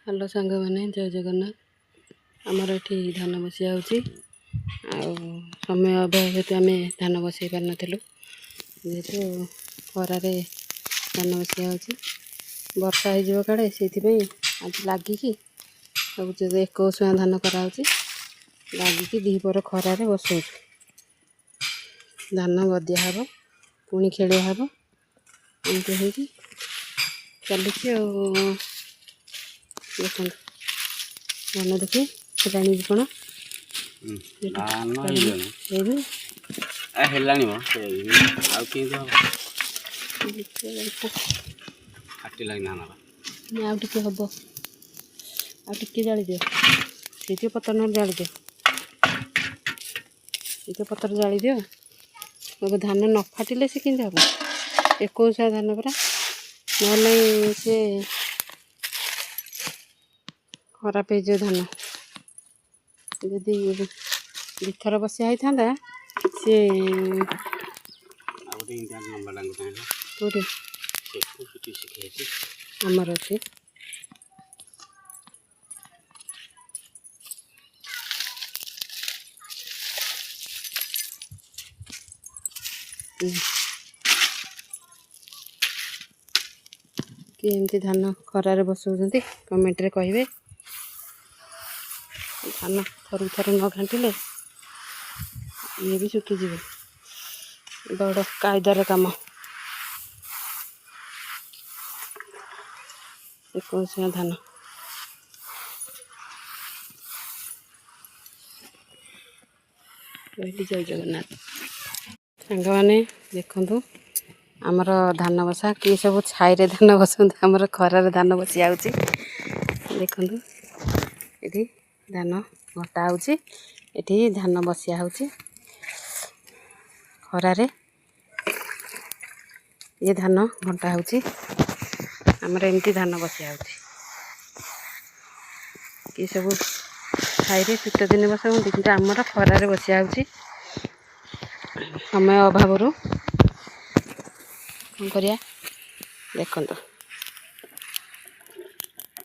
Hello सांग मैंने जय जगन्नाथ आमर ये धान बसिया समय अभाव हेतु आम धान बसई पार नलु जेहेतु खरार धान बसिया वर्षा हो काड़े से आज लगिकी सब जो 21 धान कराऊँ लगिकी दीपर खरार बसौ धान गदिया हम पुणी खेड़िया हम एमती चली देखो धान देखिए जानी कौन आउटे हम आउटे जाली दियो से पतर न जाली दियो से पतर जाली दियो अब धान न फाटिले से कि हम 21 धान परा ना से खराब हो धान जदि दुथर बसिया होता सी आमर अच्छे कि एमती धान खरार बसौं कमेंट रे कहे धान थरू थरू न घाटिले ये भी सुखीजी बड़ कायदार कम 21 धान जय जगन्नाथ सांग मैंने देखु आमर धान बसा किए सब छाई धान बसंत आमर खरार धान बसी आउची देखु ये धान घटा होती धान बसिया होची खरारे ये धान घंटा होची आमर एमती धान बसिया होची कि सब छाई शीत दिन बसा कि आमर खरारे बसिया होची समय अभाव कौन करिया देखो।